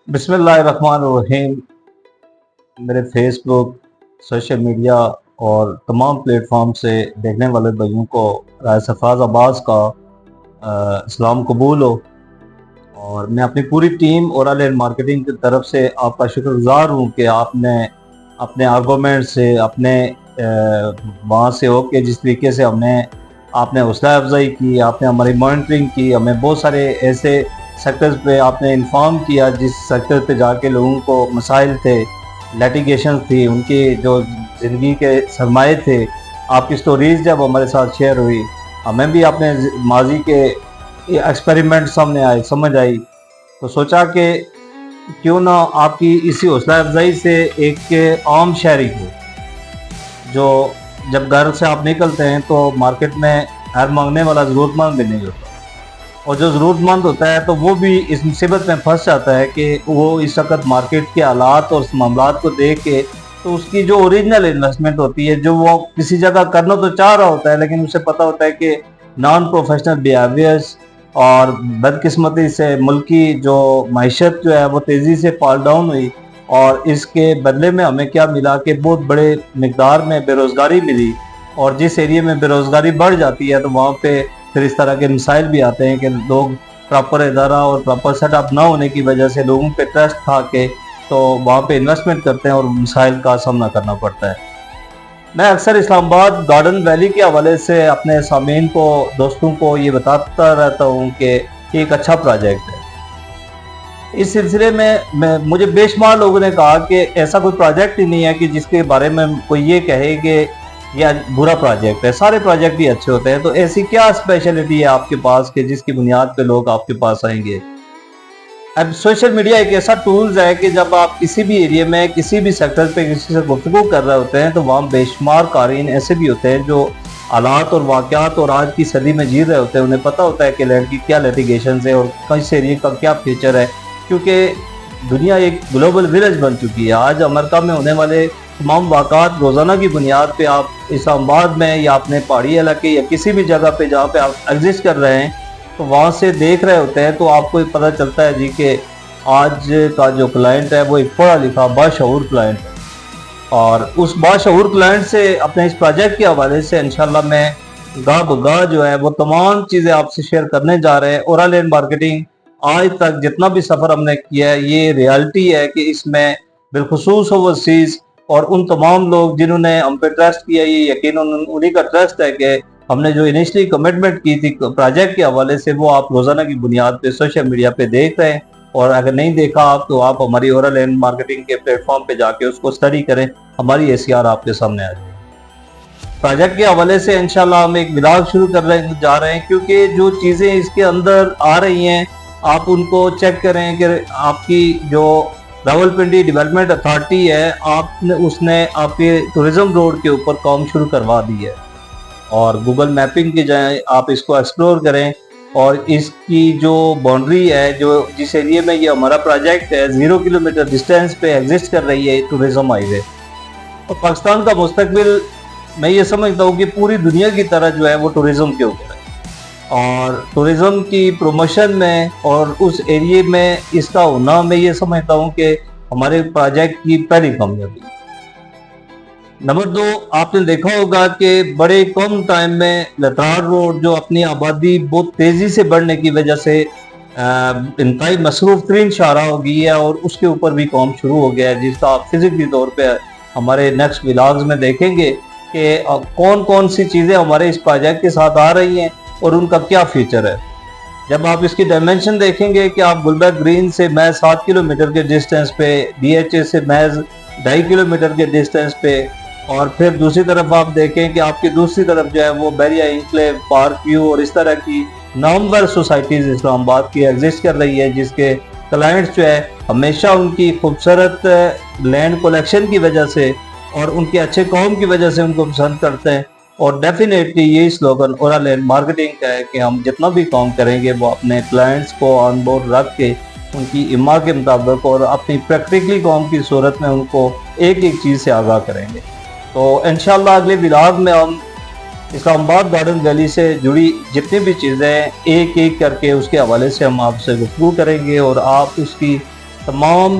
بسم اللہ الرحمن الرحیم۔ میرے فیس بک، سوشل میڈیا اور تمام پلیٹ فارم سے دیکھنے والے بھائیوں کو رائے سرفراز عباس کا اسلام قبول ہو، اور میں اپنی پوری ٹیم اورل اینڈ مارکیٹنگ کی طرف سے آپ کا شکر گزار ہوں کہ آپ نے اپنے آرگومنٹ سے اپنے وہاں سے ہو کہ جس طریقے سے آپ نے حوصلہ افزائی کی، آپ نے ہماری مانیٹرنگ کی، ہمیں بہت سارے ایسے سیکٹرز پہ آپ نے انفارم کیا جس سیکٹر پہ جا کے لوگوں کو مسائل تھے، لیٹیگیشن تھی، ان کی جو زندگی کے سرمایے تھے، آپ کی سٹوریز جب ہمارے ساتھ شیئر ہوئی، ہمیں بھی اپنے ماضی کے ایکسپیریمنٹ سامنے آئے، سمجھ آئی، تو سوچا کہ کیوں نہ آپ کی اسی حوصلہ افزائی سے ایک عام شہری کو، جو جب گھر سے آپ نکلتے ہیں تو مارکیٹ میں ہر مانگنے والا ضرورت مند بھی نہیں ہوتا، اور جو ضرورت مند ہوتا ہے تو وہ بھی اس مصیبت میں پھنس جاتا ہے کہ وہ اس وقت مارکیٹ کے حالات اور معاملات کو دیکھ کے تو اس کی جو اوریجنل انویسٹمنٹ ہوتی ہے، جو وہ کسی جگہ کرنا تو چاہ رہا ہوتا ہے، لیکن اسے پتہ ہوتا ہے کہ نان پروفیشنل بیہیویئرز اور بدقسمتی سے ملکی جو معیشت جو ہے وہ تیزی سے فال ڈاؤن ہوئی، اور اس کے بدلے میں ہمیں کیا ملا کہ بہت بڑے مقدار میں بے روزگاری ملی، اور جس ایریے میں بے روزگاری بڑھ جاتی ہے تو وہاں پہ پھر اس طرح کے مسائل بھی آتے ہیں کہ لوگ پراپر ادارہ اور پراپر سیٹ اپ نہ ہونے کی وجہ سے لوگوں پہ ٹرسٹ کھا کے تو وہاں پہ انویسٹمنٹ کرتے ہیں اور مسائل کا سامنا کرنا پڑتا ہے۔ میں اکثر اسلام آباد گارڈن ویلی کے حوالے سے اپنے سامعین کو، دوستوں کو یہ بتاتا رہتا ہوں کہ یہ ایک اچھا پروجیکٹ ہے۔ اس سلسلے میں مجھے بے شمار لوگوں نے کہا کہ ایسا کوئی پروجیکٹ ہی نہیں ہے کہ جس کے بارے میں کوئی یہ کہے کہ یہ برا پروجیکٹ ہے، سارے پروجیکٹ ہی اچھے ہوتے ہیں، تو ایسی کیا اسپیشلٹی ہے آپ کے پاس کہ جس کی بنیاد پہ لوگ آپ کے پاس آئیں گے؟ اب سوشل میڈیا ایک ایسا ٹولز ہے کہ جب آپ کسی بھی ایریے میں کسی بھی سیکٹر پہ کسی سے گفتگو کر رہے ہوتے ہیں تو وہاں بے شمار قارئین ایسے بھی ہوتے ہیں جو حالات اور واقعات اور آج کی صدی میں جی رہے ہوتے ہیں، انہیں پتہ ہوتا ہے کہ لینڈ کی کیا لیٹیگیشنز ہے اور کس ایریے کا کیا فیچر ہے، کیونکہ دنیا ایک گلوبل ولیج بن چکی ہے۔ آج امریکہ میں ہونے والے تمام واقعات روزانہ کی بنیاد پہ آپ اسلام آباد میں یا اپنے پہاڑی علاقے یا کسی بھی جگہ پہ جہاں پہ آپ ایگزسٹ کر رہے ہیں تو وہاں سے دیکھ رہے ہوتے ہیں، تو آپ کو پتہ چلتا ہے جی کہ آج کا جو کلائنٹ ہے وہ ایک پڑھا لکھا باشعور کلائنٹ ہے، اور اس باشعور کلائنٹ سے اپنے اس پروجیکٹ کے حوالے سے انشاءاللہ میں گاہ بگاہ جو ہے وہ تمام چیزیں آپ سے شیئر کرنے جا رہے ہیں۔ اورل اینڈ مارکیٹنگ آج تک جتنا بھی سفر ہم نے کیا ہے، یہ ریالٹی ہے کہ اس میں بالخصوص اوورسیز اور ان تمام لوگ جنہوں نے ہم پہ ٹرسٹ کیا، یہ یقیناً انہی کا ٹرسٹ ہے کہ ہم نے جو انیشلی کمٹمنٹ کی تھی پروجیکٹ کے حوالے سے وہ آپ روزانہ کی بنیاد پہ سوشل میڈیا پہ دیکھ رہے ہیں، اور اگر نہیں دیکھا آپ تو آپ ہماری اورل اینڈ مارکیٹنگ کے پلیٹ فارم پہ جا کے اس کو اسٹڈی کریں، ہماری ACR آپ کے سامنے آ جائے۔ پروجیکٹ کے حوالے سے انشاءاللہ ہم ایک ولاگ شروع جا رہے ہیں، کیونکہ جو چیزیں اس کے اندر آ رہی ہیں آپ ان کو چیک کریں کہ آپ کی جو راولپنڈی ڈیولپمنٹ اتھارٹی ہے اس نے آپ کے ٹورزم روڈ کے اوپر کام شروع کروا دی ہے، اور گوگل میپنگ کی جائے آپ اس کو ایکسپلور کریں، اور اس کی جو باؤنڈری ہے جو جس ایریے میں یہ ہمارا پروجیکٹ ہے 0 کلومیٹر ڈسٹینس پہ ایگزسٹ کر رہی ہے ٹورزم ہائی وے، اور پاکستان کا مستقبل میں یہ سمجھتا ہوں کہ پوری دنیا کی طرح جو ہے وہ ٹورزم کے اوپر ہے، اور ٹورزم کی پروموشن میں اور اس ایریے میں اس کا ہونا میں یہ سمجھتا ہوں کہ ہمارے پروجیکٹ کی پہلی کامیابی۔ نمبر 2، آپ نے دیکھا ہوگا کہ بڑے کم ٹائم میں لتار روڈ جو اپنی آبادی بہت تیزی سے بڑھنے کی وجہ سے انتہائی مصروف ترین شاہراہ ہو گئی ہے، اور اس کے اوپر بھی کام شروع ہو گیا ہے، جس کا آپ فزیکلی طور پہ ہمارے نیکسٹ ولاگز میں دیکھیں گے کہ کون کون سی چیزیں ہمارے اس پروجیکٹ کے ساتھ آ رہی ہیں اور ان کا کیا فیچر ہے۔ جب آپ اس کی ڈائمنشن دیکھیں گے کہ آپ گلبرگ گرین سے محض 7 کلومیٹر کے ڈسٹینس پہ، DHA سے محض 2.5 کلومیٹر کے ڈسٹینس پہ، اور پھر دوسری طرف آپ دیکھیں کہ آپ کی دوسری طرف جو ہے وہ بیریا انکلیو، پارک ویو اور اس طرح کی نامور سوسائٹیز اسلام آباد کی ایگزسٹ کر رہی ہے، جس کے کلائنٹس جو ہے ہمیشہ ان کی خوبصورت لینڈ کولیکشن کی وجہ سے اور ان کے اچھے کام کی وجہ سے ان کو پسند کرتے ہیں، اور ڈیفینیٹلی یہی سلوگن اورل اینڈ مارکیٹنگ کا ہے کہ ہم جتنا بھی کام کریں گے وہ اپنے کلائنٹس کو آن بورڈ رکھ کے ان کی اما کے مطابق اور اپنی پریکٹیکلی کام کی صورت میں ان کو ایک ایک چیز سے آگاہ کریں گے۔ تو انشاءاللہ اگلے ولاگ میں ہم اسلام آباد گارڈن ویلی سے جڑی جتنی بھی چیزیں ایک ایک کر کے اس کے حوالے سے ہم آپ سے گفتگو کریں گے، اور آپ اس کی تمام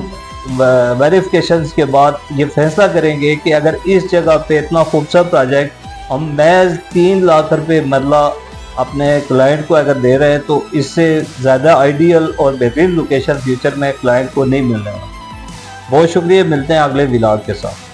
ویریفیکیشنز کے بعد یہ فیصلہ کریں گے کہ اگر اس جگہ پہ اتنا خوبصورت پروجیکٹ ہم محض 3 لاکھ روپے مرلہ اپنے کلائنٹ کو اگر دے رہے ہیں تو اس سے زیادہ آئیڈیل اور بہترین لوکیشن فیوچر میں کلائنٹ کو نہیں ملنے والا. بہت شکریہ, ملتے ہیں اگلے ولاگ کے ساتھ.